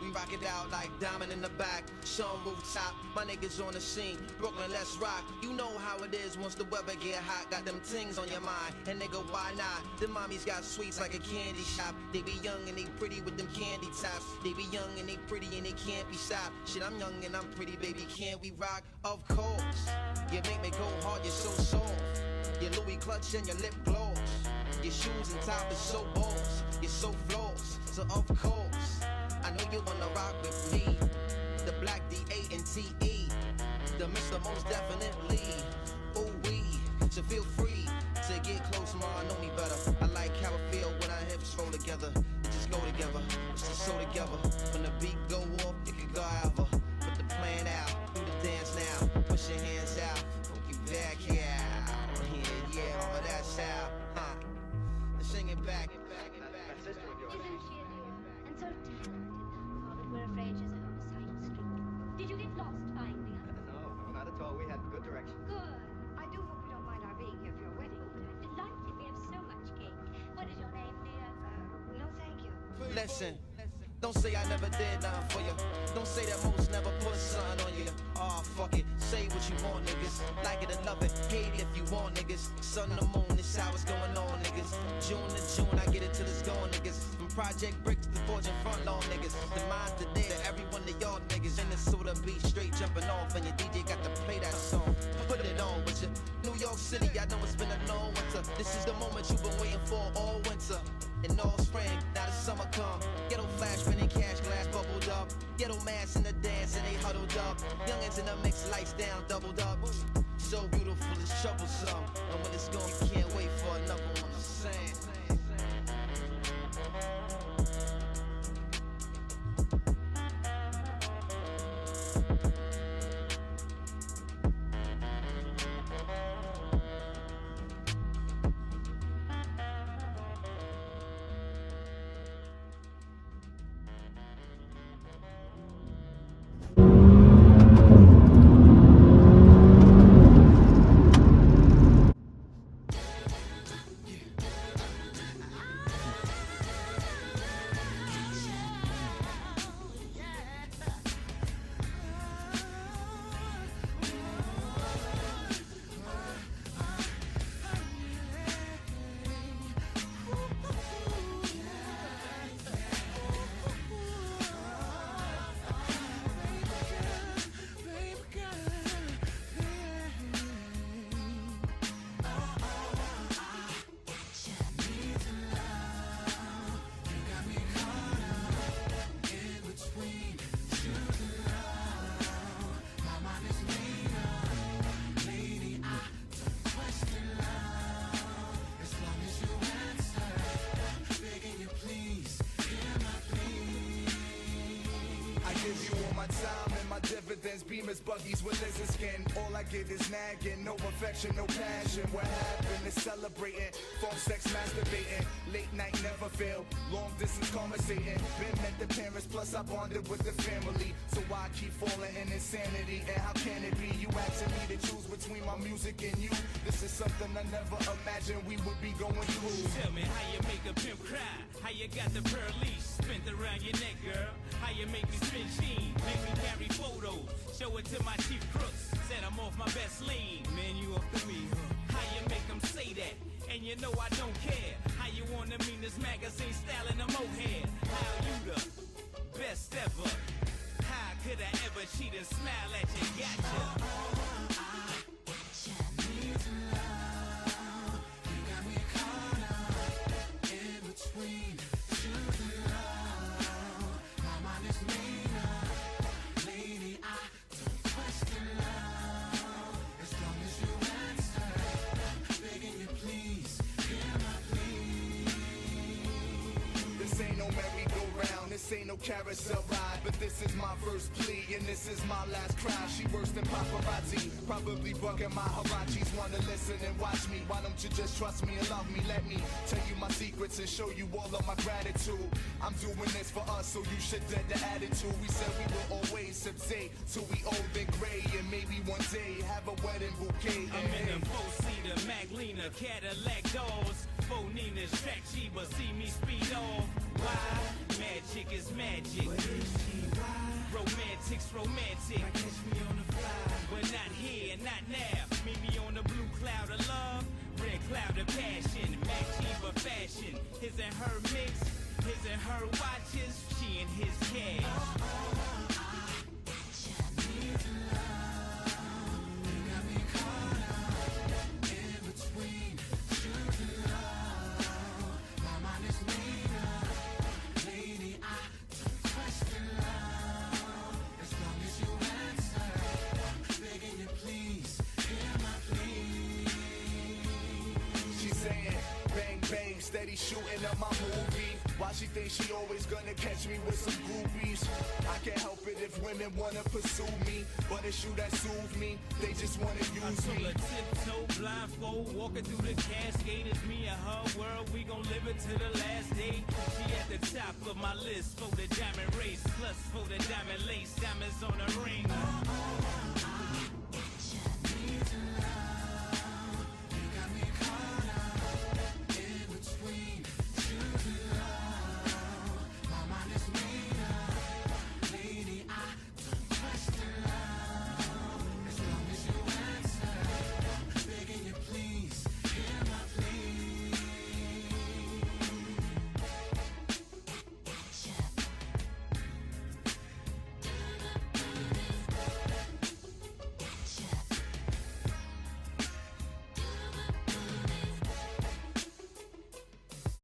We rock it out like diamond in the back, Sean rooftop, my niggas on the scene, Brooklyn, let's rock. You know how it is once the weather get hot, got them things on your mind, and nigga, why not? The mommies got sweets like a candy shop. They be young and they pretty with them candy tops. They be young and they pretty and they can't be stopped. Shit, I'm young and I'm pretty, baby, can't we rock? Of course, you make me go hard, you're so soft. Your Louis clutch and your lip gloss. Your shoes and top is so boss, you're so floss. So of course, I know you wanna rock with me. The black D-A-N-T-E, the Mr. Most Definitely. Ooh wee, so feel free to get close, ma, know me better. I like how it feel when our hips roll together. It just go together, it's just so together. When the beat go off, it can go however. Put the plan out, do the dance now. Push your hands out, hook you back, yeah. Yeah, all of that's how, huh? Let's sing it back. That sister of yours. Isn't she a dear? And so talented. Oh, but we're afraid she's a homicidal streak. Did you get lost finding us? No, not at all. We had good direction. Good. I do hope you don't mind our being here for your wedding. I'm delighted. We have so much cake. What is your name, dear? No, thank you. Listen, don't say I never did nothing for you. Don't say that most never put something on you. Aw, fuck it, say what you want, niggas. Like it or love it, hate it if you want, niggas. Sun to moon, this how it's going on, niggas. June to June, I get it till it's gone, niggas. From Project Bricks to Fortune Front Lawn, niggas. The minds to there, every one of y'all niggas. In the soda beat, straight jumping off, and your DJ got to play that song. Put it on with you. New York City, I know it's been a long winter. This is the moment you've been waiting for all winter. In all spring, now the summer come. Ghetto flash, spinning cash, glass bubbled up. Ghetto mass in the dance and they huddled up. Youngins in the mix, lights down, doubled up. So beautiful, it's troublesome. And when it's gone, you can't wait for another one to sing. Beamers, buggies, willows and skin. All I get is nagging, no affection, no passion. What happened is celebrating, phone sex, masturbating. Late night never fail, long distance conversating. Been met the parents, plus I bonded with the family. So I keep falling in insanity. And how can it be you asking me to choose between my music and you? This is something I never imagined we would be going through. Tell me how you make a pimp cry, how you got the pearl leash spent around your neck, girl. How you make me spin sheen, make me carry photos, show it to my chief crooks. Said I'm off my best lean, man, you off the me. How you make them say that, and you know I don't care. How you want the meanest magazine styling a mohair. How you the best ever. How could I ever cheat and smile at you? Gotcha. Need to love. You got me caught up in between truth and love. My mind is made up. Lady, I don't question love. As long as you answer, I'm begging you please, hear my plea. This ain't no merry-go-round, this ain't no carousel ride. But this is my first plea, and this is my last cry. She worse than paparazzi, probably bugging my Harachis. Wanna listen and watch me, why don't you just trust me and love me? Let me tell you my secrets and show you all of my gratitude. I'm doing this for us, so you should get the attitude. We said we will always subside till we old and gray, and maybe one day have a wedding bouquet. I'm in a four-seater, Maglina, Cadillac doors, four Ninas, me speed off. Why? Magic is magic. Romantic's romantic. Catch me on the fly. But not here, not now. Meet me on the blue cloud of love, red cloud of passion. Matching for fashion. His and her mix, his and her watches, she and his cash. Steady shooting up my movie. Why she thinks she always gonna catch me with some groupies? I can't help it if women wanna pursue me, but it's you that soothe me. They just wanna use me. I tiptoe, blindfold, walking through the cascade. It's me and her world. We gon' live it to the last day. She at the top of my list for the diamond race, plus for the diamond lace, diamonds on the ring.